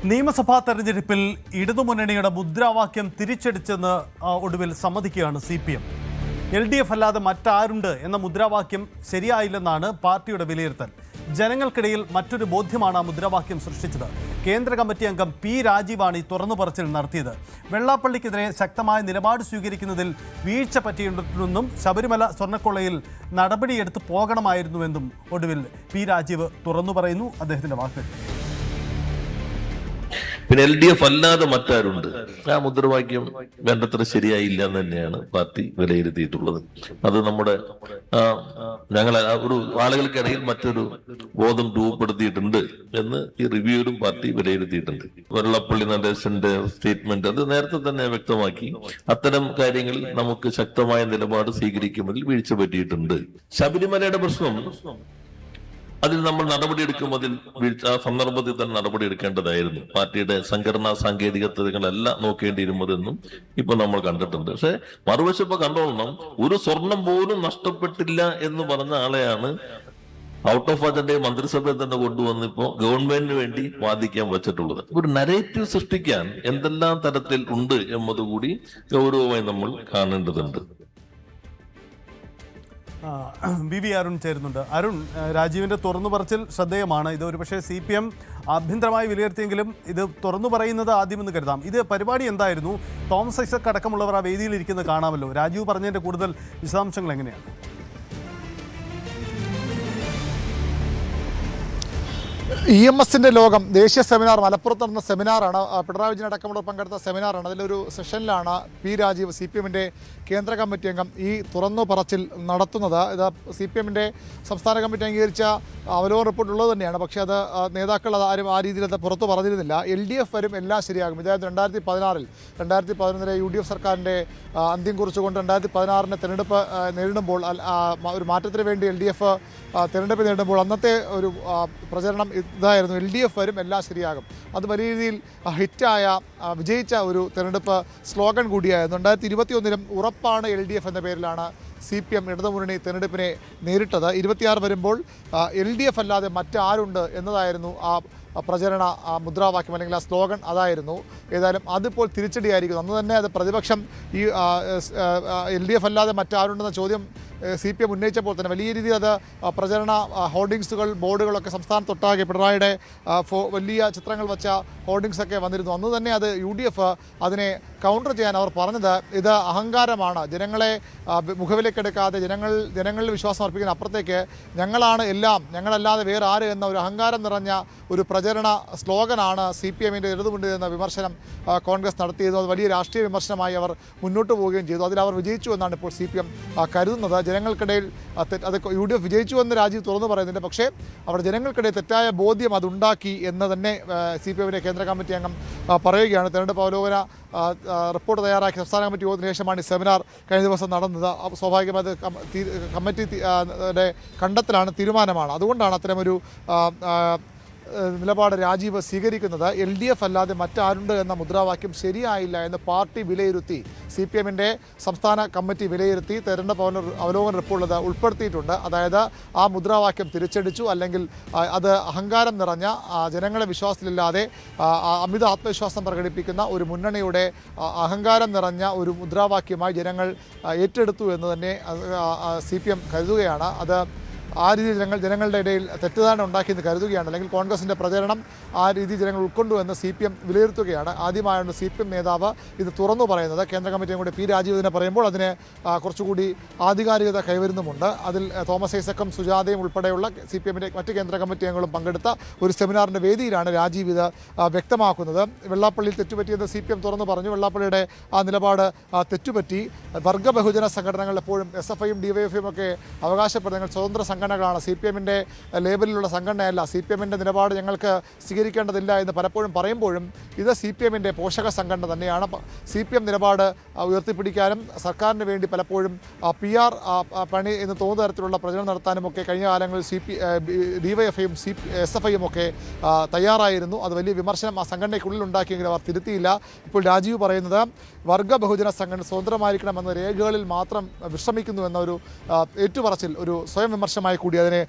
നിയമസഭാ തെരഞ്ഞെടുപ്പിൽ ഇടതുമുന്നണിയുടെ മുദ്രാവാക്യം തിരിച്ചടിച്ചെന്ന് ഒടുവിൽ സമ്മതിക്കുകയാണ് CPM. LDF അല്ലാതെ മറ്റാരുണ്ട് എന്ന മുദ്രാവാക്യം ശരിയായില്ലെന്നാണ് പാർട്ടിയുടെ വിലയിരുത്തൽ. ജനങ്ങൾക്കിടയിൽ മറ്റൊരു ബോധ്യമാണ് ആ മുദ്രാവാക്യം സൃഷ്ടിച്ചത്. കേന്ദ്ര കമ്മിറ്റി അംഗം P. രാജീവാണ് ഈ തുറന്നുപറച്ചിൽ നടത്തിയത്. വെള്ളാപ്പള്ളിക്കെതിരെ ശക്തമായ നിലപാട് സ്വീകരിക്കുന്നതിൽ വീഴ്ച പറ്റിയിട്ടുണ്ടെന്നും ശബരിമല സ്വർണ്ണക്കൊള്ളയിൽ നടപടിയെടുത്ത് പോകണമായിരുന്നുവെന്നും ഒടുവിൽ P. രാജീവ് തുറന്നു പറയുന്നു. അദ്ദേഹത്തിന്റെ വാക്കുകൾ. പിന്നെ LDF അല്ലാതെ മറ്റാരുണ്ട്, ആ മുദ്രാവാക്യം വേണ്ടത്ര ശരിയായില്ല എന്ന് തന്നെയാണ് പാർട്ടി വിലയിരുത്തിയിട്ടുള്ളത്. അത് നമ്മുടെ ഞങ്ങൾ ഒരു ആളുകൾക്കിടയിൽ മറ്റൊരു ബോധം രൂപപ്പെടുത്തിയിട്ടുണ്ട് എന്ന് ഈ റിവ്യൂവിലും പാർട്ടി വിലയിരുത്തിയിട്ടുണ്ട്. വെള്ളാപ്പള്ളി നടേശന്റെ സ്റ്റേറ്റ്മെന്റ് അത് നേരത്തെ തന്നെ വ്യക്തമാക്കി. അത്തരം കാര്യങ്ങളിൽ നമുക്ക് ശക്തമായ നിലപാട് സ്വീകരിക്കുന്നതിൽ വീഴ്ച പറ്റിയിട്ടുണ്ട്. ശബരിമലയുടെ പ്രശ്നം അതിൽ നമ്മൾ നടപടിയെടുക്കും, അതിൽ ആ സന്ദർഭത്തിൽ തന്നെ നടപടിയെടുക്കേണ്ടതായിരുന്നു. പാർട്ടിയുടെ സംഘടനാ സാങ്കേതികത്വങ്ങളെല്ലാം നോക്കേണ്ടിയിരുന്നതെന്നും ഇപ്പൊ നമ്മൾ കണ്ടിട്ടുണ്ട്. പക്ഷെ മറുവശം ഇപ്പൊ കണ്ടോളണം, ഒരു സ്വർണം പോലും നഷ്ടപ്പെട്ടില്ല എന്ന് പറഞ്ഞ ആളെയാണ് ഔട്ട് ഓഫ് അജണ്ടയെ മന്ത്രിസഭയിൽ തന്നെ കൊണ്ടുവന്നിപ്പോ ഗവൺമെന്റിന് വേണ്ടി വാദിക്കാൻ വെച്ചിട്ടുള്ളത്. ഒരു നരേറ്റീവ് സൃഷ്ടിക്കാൻ എന്തെല്ലാം തരത്തിൽ ഉണ്ട് എന്നതുകൂടി ഗൗരവമായി നമ്മൾ കാണേണ്ടതുണ്ട്. BV അരുൺ ചേരുന്നുണ്ട്. അരുൺ, രാജീവിന്റെ തുറന്നു പറച്ചിൽ ശ്രദ്ധേയമാണ്. ഇത് ഒരുപക്ഷെ CPM ആഭ്യന്തരമായി വിലയിരുത്തിയെങ്കിലും ഇത് തുറന്നു പറയുന്നത് ആദ്യമെന്ന് കരുതാം. ഇത് പരിപാടി എന്തായിരുന്നു? തോമസ് ഐസക് അടക്കമുള്ളവർ ആ വേദിയിൽ ഇരിക്കുന്നത് കാണാമല്ലോ. രാജീവ് പറഞ്ഞതിന്റെ കൂടുതൽ വിശദാംശങ്ങൾ എങ്ങനെയാണ്? EMSന്റെ ലോകം ദേശീയ സെമിനാർ മലപ്പുറത്ത് നടന്ന സെമിനാറാണ്. പിണറായി വിജയൻ അടക്കമുള്ളവർ പങ്കെടുത്ത സെമിനാറാണ്. അതിലൊരു സെഷനിലാണ് P. രാജീവ് CPMന്റെ കേന്ദ്ര കമ്മിറ്റി അംഗം ഈ തുറന്നു പറച്ചിൽ നടത്തുന്നത്. ഇത് CPMന്റെ സംസ്ഥാന കമ്മിറ്റി അംഗീകരിച്ച അവലോകന റിപ്പോർട്ട് ഉള്ളത് തന്നെയാണ്. പക്ഷേ അത് നേതാക്കൾ ആരും ആ രീതിയിൽ അത് പുറത്തു പറഞ്ഞിരുന്നില്ല. LDF വരും, എല്ലാം ശരിയാകും. ഇതായത് 2011 UDF സർക്കാരിൻ്റെ അന്ത്യം കുറിച്ചുകൊണ്ട് 2016 തെരഞ്ഞെടുപ്പ് നേരിടുമ്പോൾ ഒരു മാറ്റത്തിന് വേണ്ടി LDF തെരഞ്ഞെടുപ്പ് നേരിടുമ്പോൾ അന്നത്തെ ഒരു പ്രചരണം ഇതായിരുന്നു: LDF വരും, എല്ലാം ശരിയാകും. അത് വലിയ രീതിയിൽ ഹിറ്റായ വിജയിച്ച ഒരു തെരഞ്ഞെടുപ്പ് സ്ലോഗൻ കൂടിയായിരുന്നു. 2021 ഉറപ്പാണ് LDF എന്ന പേരിലാണ് CPM ഇടതുമുന്നണി തെരഞ്ഞെടുപ്പിനെ നേരിട്ടത്. 26 വരുമ്പോൾ LDF അല്ലാതെ മറ്റാരുണ്ട് എന്നതായിരുന്നു ആ പ്രചരണ മുദ്രാവാക്യം, അല്ലെങ്കിൽ ആ സ്ലോഗൻ അതായിരുന്നു. ഏതായാലും അതിപ്പോൾ തിരിച്ചടിയായിരിക്കുന്നു. അന്ന് തന്നെ അത് പ്രതിപക്ഷം ഈ LDF അല്ലാതെ മറ്റാരുണ്ടെന്ന ചോദ്യം CPM ഉന്നയിച്ചപ്പോൾ തന്നെ വലിയ രീതിയിൽ അത് പ്രചരണ ഹോർഡിങ്സുകൾ, ബോർഡുകളൊക്കെ സംസ്ഥാനത്തൊട്ടാകെ പിണറായിയുടെ വലിയ ചിത്രങ്ങൾ വെച്ച ഹോർഡിങ്സൊക്കെ വന്നിരുന്നു. അന്ന് തന്നെ അത് UDF അതിനെ കൗണ്ടർ ചെയ്യാൻ അവർ പറഞ്ഞത് ഇത് അഹങ്കാരമാണ്, ജനങ്ങളെ മുഖവിലേക്കെടുക്കാതെ ജനങ്ങളിൽ വിശ്വാസം അർപ്പിക്കുന്ന അപ്പുറത്തേക്ക് ഞങ്ങളാണ് എല്ലാം, ഞങ്ങളല്ലാതെ വേറെ ആര് എന്ന ഒരു അഹങ്കാരം നിറഞ്ഞ ഒരു പ്രചരണ സ്ലോഗനാണ് CPMന്റെ ഇടതുമുണ്ട് എന്ന വിമർശനം കോൺഗ്രസ് നടത്തിയത്. അത് വലിയ രാഷ്ട്രീയ വിമർശനമായി അവർ മുന്നോട്ട് പോവുകയും ചെയ്തു. അതിൽ അവർ വിജയിച്ചു എന്നാണ് ഇപ്പോൾ CPM കരുതുന്നത്. ജനങ്ങൾക്കിടയിൽ അത് UDF വിജയിച്ചു എന്ന് രാജീവ് തുറന്നു പറയുന്നുണ്ട്. പക്ഷേ അവിടെ ജനങ്ങൾക്കിടയിൽ തെറ്റായ ബോധ്യം അതുണ്ടാക്കി എന്ന് തന്നെ CPMന്റെ കേന്ദ്ര കമ്മിറ്റി അംഗം പറയുകയാണ്. തെരഞ്ഞെടുപ്പ് അവലോകന റിപ്പോർട്ട് തയ്യാറാക്കി സംസ്ഥാന കമ്മിറ്റി യോഗത്തിന് ശേഷമാണ് ഈ സെമിനാർ കഴിഞ്ഞ ദിവസം നടന്നത്. സ്വാഭാവികമായത് കമ്മിറ്റിയുടെ കണ്ടെത്തലാണ്, തീരുമാനമാണ്. അതുകൊണ്ടാണ് അത്തരമൊരു നിലപാട് രാജീവ് സ്വീകരിക്കുന്നത്. LDF അല്ലാതെ മറ്റാരുണ്ട് എന്ന മുദ്രാവാക്യം ശരിയായില്ല എന്ന് പാർട്ടി വിലയിരുത്തി, CPMന്റെ സംസ്ഥാന കമ്മിറ്റി വിലയിരുത്തി തെരഞ്ഞെടുപ്പ് അവലോകന റിപ്പോർട്ടിൽ ഉൾപ്പെടുത്തിയിട്ടുണ്ട്. അതായത് ആ മുദ്രാവാക്യം തിരിച്ചടിച്ചു, അല്ലെങ്കിൽ അത് അഹങ്കാരം നിറഞ്ഞ, ജനങ്ങളെ വിശ്വാസത്തിലില്ലാതെ അമിത ആത്മവിശ്വാസം പ്രകടിപ്പിക്കുന്ന ഒരു മുന്നണിയുടെ അഹങ്കാരം നിറഞ്ഞ ഒരു മുദ്രാവാക്യമായി ജനങ്ങൾ ഏറ്റെടുത്തു എന്ന് തന്നെ CPM കരുതുകയാണ്. അത് ആ രീതിയിൽ ജനങ്ങളുടെ ഇടയിൽ തെറ്റിദ്ധാരണ ഉണ്ടാക്കിയെന്ന് കരുതുകയാണ്. അല്ലെങ്കിൽ കോൺഗ്രസിൻ്റെ പ്രചരണം ആ രീതിയിൽ ജനങ്ങൾ ഉൾക്കൊണ്ടു എന്ന് CPM വിലയിരുത്തുകയാണ്. ആദ്യമായാണ് CPM നേതാവ് ഇത് തുറന്നു പറയുന്നത്. കേന്ദ്ര കമ്മിറ്റിയും കൂടി P. രാജീവ് ഇതിനെ പറയുമ്പോൾ അതിന് കുറച്ചുകൂടി ആധികാരികത കൈവരുന്നുമുണ്ട്. അതിൽ തോമസ് ഐസക്കും സുജാതയും ഉൾപ്പെടെയുള്ള CPMന്റെ മറ്റ് കേന്ദ്ര കമ്മിറ്റി അംഗങ്ങളും പങ്കെടുത്ത ഒരു സെമിനാറിൻ്റെ വേദിയിലാണ് രാജീവ് ഇത് വ്യക്തമാക്കുന്നത്. വെള്ളാപ്പള്ളിയിൽ തെറ്റുപറ്റിയെന്ന് CPM തുറന്നു പറഞ്ഞു. വെള്ളാപ്പള്ളിയുടെ ആ നിലപാട് തെറ്റുപറ്റി. വർഗ ബഹുജന സംഘടനകൾ എപ്പോഴും SFIയും DYFIയും ഒക്കെ അവകാശപ്പെടുന്ന സ്വതന്ത്ര സംഘടനകളാണ്, CPMന്റെ ലേബലിലുള്ള സംഘടനയല്ല. CPMന്റെ നിലപാട് ഞങ്ങൾക്ക് സ്വീകരിക്കേണ്ടതില്ല എന്ന് പലപ്പോഴും പറയുമ്പോഴും ഇത് CPMന്റെ പോഷക സംഘടന തന്നെയാണ്. CPM നിലപാട് ഉയർത്തിപ്പിടിക്കാനും സർക്കാരിന് വേണ്ടി പലപ്പോഴും PR പണി എന്ന് തോന്നുന്ന തരത്തിലുള്ള പ്രചരണം നടത്താനുമൊക്കെ കഴിഞ്ഞ കാലങ്ങളിൽ DYFIയും SFIയും ഒക്കെ തയ്യാറായിരുന്നു. അത് വലിയ വിമർശനം ആ സംഘടനയ്ക്കുള്ളിൽ ഉണ്ടാക്കിയെങ്കിലും അവർ തിരുത്തിയില്ല. ഇപ്പോൾ രാജീവ് പറയുന്നത് വർഗ ബഹുജന സംഘടന സ്വതന്ത്രമായിരിക്കണമെന്ന രേഖകളിൽ മാത്രം വിശ്രമിക്കുന്നു എന്നൊരു ഏറ്റുപറച്ചിൽ, ഒരു സ്വയം വിമർശനം തീരുമാനമായി കൂടി അതിനെ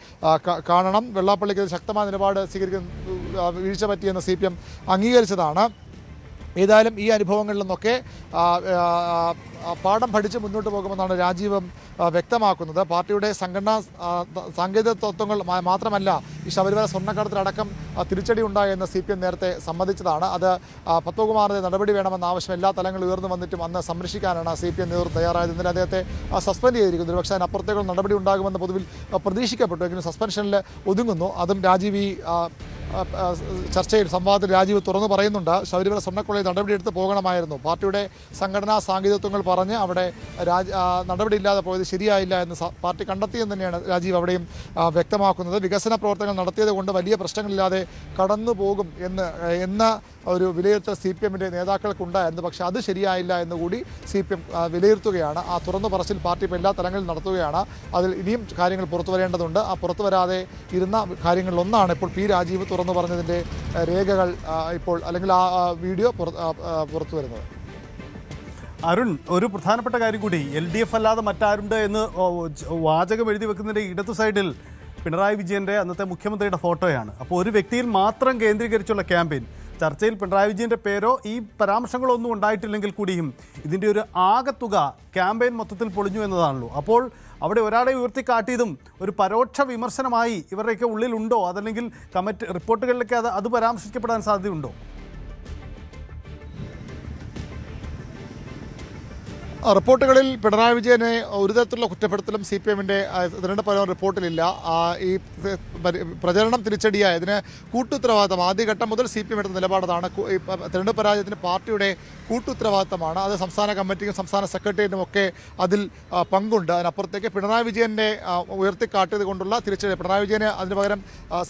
കാണണം. വെള്ളാപ്പള്ളിക്ക് ശക്തമായ നിലപാട് സ്വീകരിക്കുന്ന വീഴ്ച പറ്റിയെന്ന് CPM അംഗീകരിച്ചതാണ്. ഏതായാലും ഈ അനുഭവങ്ങളിൽ നിന്നൊക്കെ പാഠം പഠിച്ച് മുന്നോട്ട് പോകുമെന്നാണ് രാജീവ് വ്യക്തമാക്കുന്നത്. പാർട്ടിയുടെ സംഘടനാ സാങ്കേതിക തത്വങ്ങൾ മാത്രമല്ല ഈ ശബരിമല സ്വർണ്ണക്കടത്തിലടക്കം തിരിച്ചടി ഉണ്ടായെന്ന് CPM നേരത്തെ സമ്മതിച്ചതാണ്. അത് പത്മകുമാറിന്റെ നടപടി വേണമെന്ന ആവശ്യം എല്ലാ തലങ്ങളും ഉയർന്നു വന്നിട്ടും അന്ന് സംരക്ഷിക്കാനാണ് CPM നേതൃത്വം തയ്യാറായത്. ഇന്നലെ അദ്ദേഹത്തെ സസ്പെൻഡ് ചെയ്തിരിക്കുന്നു. പക്ഷേ അതിനപ്പുറത്തേക്കുള്ള നടപടി ഉണ്ടാകുമെന്ന് പൊതുവിൽ പ്രതീക്ഷിക്കപ്പെട്ടു. എങ്കിലും സസ്പെൻഷനിൽ ഒതുങ്ങുന്നു. അതും രാജീവ് ഈ ചർച്ചയിൽ സംവാദത്തിൽ രാജീവ് തുറന്നു പറയുന്നുണ്ട്. ശബരിമല സ്വർണ്ണക്കൊള്ളയിൽ നടപടിയെടുത്ത് പോകണമായിരുന്നു. പാർട്ടിയുടെ സംഘടനാ സാങ്കേതികത്വങ്ങൾ പറഞ്ഞ് അവിടെ നടപടിയില്ലാതെ പോയത് ശരിയായില്ല എന്ന് പാർട്ടി കണ്ടെത്തിയെന്ന് തന്നെയാണ് രാജീവ് അവിടെയും വ്യക്തമാക്കുന്നത്. വികസന പ്രവർത്തനങ്ങൾ നടത്തിയത് കൊണ്ട് വലിയ പ്രശ്നങ്ങളില്ലാതെ കടന്നു പോകും എന്ന ഒരു വിലയിരുത്തൽ CPMന്റെ നേതാക്കൾക്കുണ്ടായിരുന്നു. പക്ഷേ അത് ശരിയായില്ല എന്നുകൂടി CPM വിലയിരുത്തുകയാണ്. ആ തുറന്നു പറച്ചിൽ പാർട്ടി ഇപ്പോൾ എല്ലാ തലങ്ങളിലും നടത്തുകയാണ്. അതിൽ ഇനിയും കാര്യങ്ങൾ പുറത്തു വരേണ്ടതുണ്ട്. ആ പുറത്തു വരാതെ ഇരുന്ന കാര്യങ്ങളിലൊന്നാണ് ഇപ്പോൾ P രാജീവ് തുറന്നു പറഞ്ഞതിൻ്റെ രേഖകൾ ഇപ്പോൾ അല്ലെങ്കിൽ ആ വീഡിയോ പുറത്തു വരുന്നത്. അരുൺ, ഒരു പ്രധാനപ്പെട്ട കാര്യം കൂടി, LDF അല്ലാതെ മറ്റാരുണ്ട് എന്ന് വാചകം എഴുതി വെക്കുന്നതിൻ്റെ ഇടതു സൈഡിൽ പിണറായി വിജയൻ്റെ അന്നത്തെ മുഖ്യമന്ത്രിയുടെ ഫോട്ടോയാണ്. അപ്പോൾ ഒരു വ്യക്തിയിൽ മാത്രം കേന്ദ്രീകരിച്ചുള്ള ക്യാമ്പയിൻ. ചർച്ചയിൽ പിണറായി വിജയൻ്റെ പേരോ ഈ പരാമർശങ്ങളൊന്നും ഉണ്ടായിട്ടില്ലെങ്കിൽ കൂടിയും ഇതിൻ്റെ ഒരു ആകത്തുക ക്യാമ്പയിൻ മൊത്തത്തിൽ പൊളിഞ്ഞു എന്നതാണല്ലോ. അപ്പോൾ അവിടെ ഒരാളെ ഉയർത്തിക്കാട്ടിയതും ഒരു പരോക്ഷ വിമർശനമായി ഇവരുടെയൊക്കെ ഉള്ളിലുണ്ടോ? അതല്ലെങ്കിൽ കമ്മിറ്റി റിപ്പോർട്ടുകളിലൊക്കെ അത് പരാമർശിക്കപ്പെടാൻ സാധ്യതയുണ്ടോ? റിപ്പോർട്ടുകളിൽ പിണറായി വിജയനെ ഒരു തരത്തിലുള്ള കുറ്റപ്പെടുത്തലും CPMന്റെ തിരഞ്ഞെടുപ്പ് റിപ്പോർട്ടിലില്ല. ഈ പ്രചരണം തിരിച്ചടിയായ ഇതിന് കൂട്ടുത്തരവാദിത്തം ആദ്യഘട്ടം മുതൽ CPM എടുത്ത നിലപാടാണ്. തിരഞ്ഞെടുപ്പ് പരാജയത്തിന് പാർട്ടിയുടെ കൂട്ടുത്തരവാദിത്തമാണ്. അത് സംസ്ഥാന കമ്മിറ്റിക്കും സംസ്ഥാന സെക്രട്ടേറിയറ്റും ഒക്കെ അതിൽ പങ്കുണ്ട്. അതിനപ്പുറത്തേക്ക് പിണറായി വിജയനെ ഉയർത്തിക്കാട്ടിയത് കൊണ്ടുള്ള തിരിച്ചടി. പിണറായി വിജയനെ അതിന് പകരം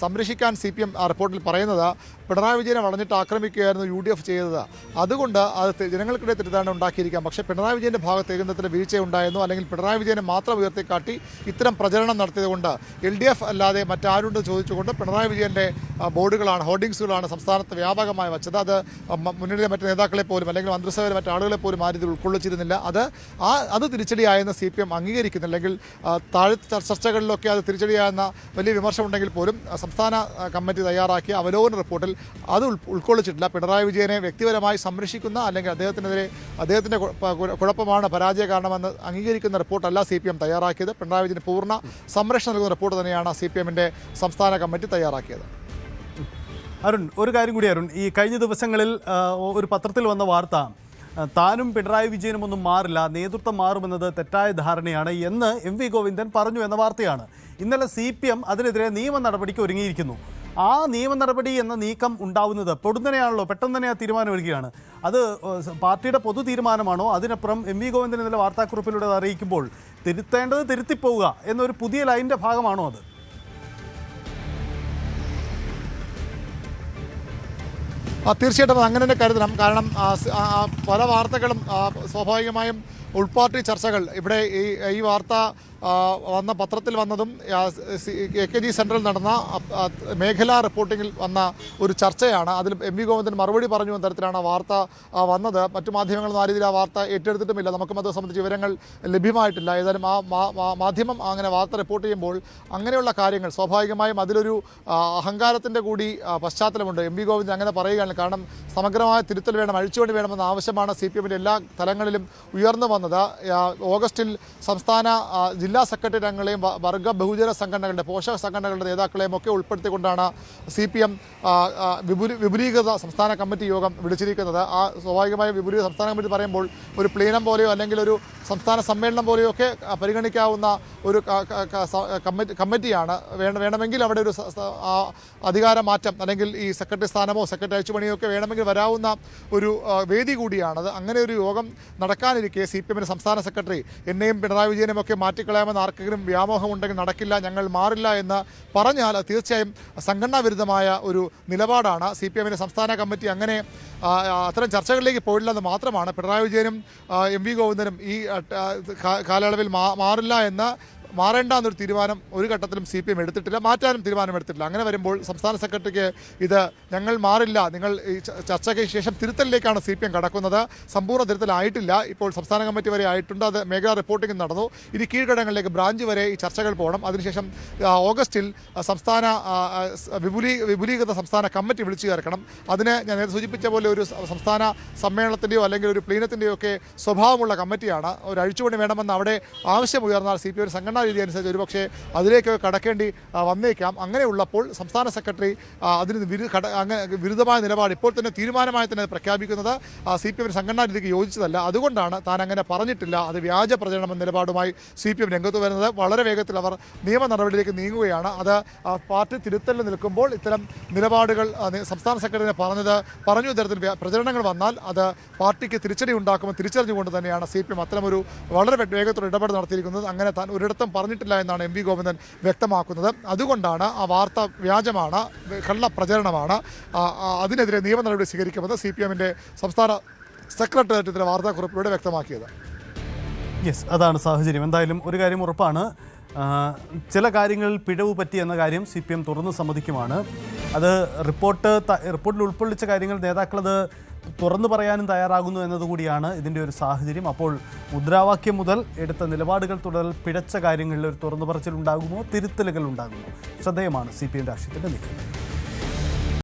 സംരക്ഷിക്കാൻ CPM റിപ്പോർട്ടിൽ പറയുന്നത് പിണറായി വിജയനെ വളഞ്ഞിട്ട് ആക്രമിക്കുകയായിരുന്നു UDF ചെയ്തത്. അതുകൊണ്ട് അത് ജനങ്ങൾക്കിടെ തെറ്റിദ്ധാരണ ഉണ്ടാക്കിയിരിക്കാം. പക്ഷേ പിണറായി വിജയൻ്റെ ഭാഗത്ത് ഏകദേശത്തിന് വീഴ്ചയുണ്ടായിരുന്നു, അല്ലെങ്കിൽ പിണറായി വിജയനെ മാത്രം ഉയർത്തിക്കാട്ടി ഇത്തരം പ്രചരണം നടത്തിയതുകൊണ്ട് LDF അല്ലാതെ മറ്റാരുണ്ട് ചോദിച്ചുകൊണ്ട് പിണറായി വിജയൻ്റെ ബോർഡുകളാണ്, ഹോർഡിങ്സുകളാണ് സംസ്ഥാനത്ത് വ്യാപകമായി വച്ചത്. അത് മുന്നണിയിലെ മറ്റ് നേതാക്കളെ പോലും അല്ലെങ്കിൽ മന്ത്രിസഭയിലെ മറ്റാളുകളെ പോലും ആരും ഇതിൽ ഉൾക്കൊള്ളിച്ചിരുന്നില്ല. അത് തിരിച്ചടിയായെന്ന് CPM അംഗീകരിക്കുന്നു. അല്ലെങ്കിൽ താഴെ ചർച്ചകളിലൊക്കെ അത് തിരിച്ചടിയായെന്ന വലിയ വിമർശനം ഉണ്ടെങ്കിൽ പോലും സംസ്ഥാന കമ്മിറ്റി തയ്യാറാക്കിയ അവലോകന റിപ്പോർട്ടിൽ അത് ഉൾക്കൊള്ളിച്ചിട്ടില്ല. പിണറായി വിജയനെ വ്യക്തിപരമായി സംരക്ഷിക്കുന്ന അല്ലെങ്കിൽ അദ്ദേഹത്തിൻ്റെ കുഴപ്പമാണ് പരാജയ കാരണമെന്ന് അംഗീകരിക്കുന്ന റിപ്പോർട്ടല്ല CPM തയ്യാറാക്കിയത്. പിണറായി വിജയന് പൂർണ്ണ സംരക്ഷണം നൽകുന്ന റിപ്പോർട്ട് തന്നെയാണ് CPMന്റെ സംസ്ഥാന കമ്മിറ്റി തയ്യാറാക്കിയത്. അരുൺ, ഒരു കാര്യം കൂടി അരുൺ, ഈ കഴിഞ്ഞ ദിവസങ്ങളിൽ ഒരു പത്രത്തിൽ വന്ന വാർത്ത താനും പിണറായി വിജയനും ഒന്നും മാറില്ല, നേതൃത്വം മാറുമെന്നത് തെറ്റായ ധാരണയാണ് എന്ന് MV ഗോവിന്ദൻ പറഞ്ഞു എന്ന വാർത്തയാണ്. ഇന്നലെ CPM അതിനെതിരെ നിയമ നടപടിക്ക് ഒരുങ്ങിയിരിക്കുന്നു. ആ നിയമ നടപടി എന്ന നീക്കം ഉണ്ടാവുന്നത് പെട്ടെന്ന് തന്നെ ആ തീരുമാനം വരികയാണ്. അത് പാർട്ടിയുടെ പൊതു തീരുമാനമാണോ? അതിനപ്പുറം MV ഗോവിന്ദൻ ഇന്നലെ വാർത്താക്കുറിപ്പിലൂടെ അറിയിക്കുമ്പോൾ തിരുത്തേണ്ടത് തിരുത്തിപ്പോവുക എന്നൊരു പുതിയ ലൈനിൻ്റെ ഭാഗമാണോ അത്? തീർച്ചയായിട്ടും അങ്ങനെ തന്നെ കരുതണം. കാരണം പല വാർത്തകളും സ്വാഭാവികമായും ഉൾപാർട്ടി ചർച്ചകൾ ഇവിടെ ഈ വാർത്ത വന്ന പത്രത്തിൽ വന്നതും AKG സെൻട്രൽ നടന്ന മേഖലാ റിപ്പോർട്ടിങ്ങിൽ വന്ന ഒരു ചർച്ചയാണ്. അതിൽ MV ഗോവിന്ദൻ മറുപടി പറഞ്ഞു എന്ന തരത്തിലാണ് വാർത്ത വന്നത്. മറ്റു മാധ്യമങ്ങളൊന്നും ആ രീതിയിൽ ആ വാർത്ത ഏറ്റെടുത്തിട്ടുമില്ല. നമുക്കും അത് സംബന്ധിച്ച് വിവരങ്ങൾ ലഭ്യമായിട്ടില്ല. ഏതായാലും മാധ്യമം അങ്ങനെ വാർത്ത റിപ്പോർട്ട് ചെയ്യുമ്പോൾ അങ്ങനെയുള്ള കാര്യങ്ങൾ സ്വാഭാവികമായും അതിലൊരു അഹങ്കാരത്തിൻ്റെ കൂടി പശ്ചാത്തലമുണ്ട്. MV ഗോവിന്ദൻ അങ്ങനെ പറയുകയാണ്. കാരണം സമഗ്രമായ തിരുത്തൽ വേണം, അഴിച്ചുപണി വേണമെന്ന ആവശ്യമാണ് CPMന്റെ എല്ലാ തലങ്ങളിലും ഉയർന്നു വന്നത്. ഓഗസ്റ്റിൽ സംസ്ഥാന ജില്ലാ സെക്രട്ടറി അംഗങ്ങളെയും വർഗ ബഹുജന സംഘടനകളുടെ പോഷക സംഘടനകളുടെ നേതാക്കളെയും ഒക്കെ ഉൾപ്പെടുത്തിക്കൊണ്ടാണ് CPM വിപുലീകൃത സംസ്ഥാന കമ്മിറ്റി യോഗം വിളിച്ചിരിക്കുന്നത്. ആ സ്വാഭാവികമായും വിപുലീകൃത സംസ്ഥാന കമ്മിറ്റി പറയുമ്പോൾ ഒരു പ്ലീനം പോലെയോ അല്ലെങ്കിൽ ഒരു സംസ്ഥാന സമ്മേളനം പോലെയോ ഒക്കെ പരിഗണിക്കാവുന്ന ഒരു കമ്മിറ്റിയാണ്. വേണമെങ്കിൽ അവിടെ ഒരു അധികാര മാറ്റം അല്ലെങ്കിൽ ഈ സെക്രട്ടറി സ്ഥാനമോ സെക്രട്ടറി അഴിച്ചുപണിയോ ഒക്കെ വേണമെങ്കിൽ വരാവുന്ന ഒരു വേദി കൂടിയാണത്. അങ്ങനെ ഒരു യോഗം നടക്കാനിരിക്കെ CPMന്റെ സംസ്ഥാന സെക്രട്ടറി എന്നെയും പിണറായി വിജയനും ഒക്കെ മാറ്റിക്കളയാമെന്ന് ആർക്കെങ്കിലും വ്യാമോഹമുണ്ടെങ്കിൽ നടക്കില്ല, ഞങ്ങൾ മാറില്ല എന്ന് പറഞ്ഞാൽ തീർച്ചയായും സംഘടനാ വിരുദ്ധമായ ഒരു നിലപാടാണ്. CPMന്റെ സംസ്ഥാന കമ്മിറ്റി അങ്ങനെ അത്തരം ചർച്ചകളിലേക്ക് പോയില്ലെന്ന് മാത്രമാണ്. പിണറായി വിജയനും MV ഗോവിന്ദനും ഈ കാലയളവിൽ മാറില്ല എന്ന് മാറേണ്ട എന്നൊരു തീരുമാനം ഒരു ഘട്ടത്തിലും CPM എടുത്തിട്ടില്ല, മാറ്റാനും തീരുമാനമെടുത്തിട്ടില്ല. അങ്ങനെ വരുമ്പോൾ സംസ്ഥാന സെക്രട്ടറിക്ക് ഇത് ഞങ്ങൾ മാറില്ല, നിങ്ങൾ ഈ ചർച്ചയ്ക്ക് ശേഷം തിരുത്തലിലേക്കാണ് CPM കടക്കുന്നത്. സമ്പൂർണ്ണ തിരുത്തലായിട്ടില്ല, ഇപ്പോൾ സംസ്ഥാന കമ്മിറ്റി വരെ ആയിട്ടുണ്ട്, അത് മേഖലാ റിപ്പോർട്ടിംഗ് നടന്നു. ഇനി കീഴ്ഘടകങ്ങളിലേക്ക് ബ്രാഞ്ച് വരെ ഈ ചർച്ചകൾ പോകണം. അതിനുശേഷം ഓഗസ്റ്റിൽ സംസ്ഥാന വിപുലീകൃത സംസ്ഥാന കമ്മിറ്റി വിളിച്ചു ചേർക്കണം. അതിന് ഞാൻ നേരത്തെ സൂചിപ്പിച്ച പോലെ ഒരു സംസ്ഥാന സമ്മേളനത്തിൻ്റെയോ അല്ലെങ്കിൽ ഒരു പ്ലീനത്തിൻ്റെയോ ഒക്കെ സ്വഭാവമുള്ള കമ്മിറ്റിയാണ്. ഒരു അഴിച്ചുപണി വേണമെന്ന് അവിടെ ആവശ്യമുയർന്നാൽ CPM ഒരു സംഘടനാ രീതി അനുസരിച്ച് ഒരുപക്ഷെ അതിലേക്ക് കടക്കേണ്ടി വന്നേക്കാം. അങ്ങനെയുള്ളപ്പോൾ സംസ്ഥാന സെക്രട്ടറി അതിന് വിരുദ്ധമായ നിലപാട് ഇപ്പോൾ തന്നെ തീരുമാനമായി തന്നെ പ്രഖ്യാപിക്കുന്നത് CPM സംഘടനാ രീതിക്ക് യോജിച്ചതല്ല. അതുകൊണ്ടാണ് താൻ അങ്ങനെ പറഞ്ഞിട്ടില്ല, അത് വ്യാജ പ്രചരണം എന്ന നിലപാടുമായി CPM രംഗത്ത് വരുന്നത്. വളരെ വേഗത്തിൽ അവർ നിയമ നടപടിയിലേക്ക് നീങ്ങുകയാണ്. അത് പാർട്ടി തിരുത്തലിൽ നിൽക്കുമ്പോൾ ഇത്തരം നിലപാടുകൾ സംസ്ഥാന സെക്രട്ടറി പറഞ്ഞു തരത്തിൽ പ്രചരണങ്ങൾ വന്നാൽ അത് പാർട്ടിക്ക് തിരിച്ചടി ഉണ്ടാക്കുമെന്ന് തിരിച്ചറിഞ്ഞുകൊണ്ട് തന്നെയാണ് CPM അത്തരമൊരു വളരെ വേഗത്തിലുള്ള ഇടപെടൽ നടത്തിയിരിക്കുന്നത്. അങ്ങനെ താൻ ഒരിടത്തും പറഞ്ഞിട്ടില്ല എന്നാണ് MV ഗോവിന്ദൻ വ്യക്തമാക്കുന്നത്. അതുകൊണ്ടാണ് ആ വാർത്ത വ്യാജമാണ്, കള്ള പ്രചരണമാണ്, അതിനെതിരെ നിയമ നടപടി സ്വീകരിക്കുമെന്ന് CPMന്റെ സംസ്ഥാന സെക്രട്ടേറിയറ്റിലെ വാർത്താക്കുറിപ്പിലൂടെ വ്യക്തമാക്കിയത്. യെസ്, അതാണ് സാഹചര്യം. എന്തായാലും ഒരു കാര്യം ഉറപ്പാണ്, ചില കാര്യങ്ങളിൽ പിഴവ് പറ്റി എന്ന കാര്യം CPM തുറന്ന് സമ്മതിക്കുമാണ്. അത് റിപ്പോർട്ടിൽ ഉൾക്കൊള്ളിച്ച കാര്യങ്ങൾ നേതാക്കളത് തുറന്നു പറയാനും തയ്യാറാകുന്നു എന്നതുകൂടിയാണ് ഇതിൻ്റെ ഒരു സാഹചര്യം. അപ്പോൾ മുദ്രാവാക്യം മുതൽ എടുത്ത നിലപാടുകൾ തുടർ പിഴച്ച കാര്യങ്ങളിൽ ഒരു തുറന്നു പറച്ചിൽ ഉണ്ടാകുമോ, തിരുത്തലുകൾ ഉണ്ടാകുമോ? ശ്രദ്ധേയമാണ് CPM രാഷ്ട്രീയത്തിൻ്റെ നീക്കം.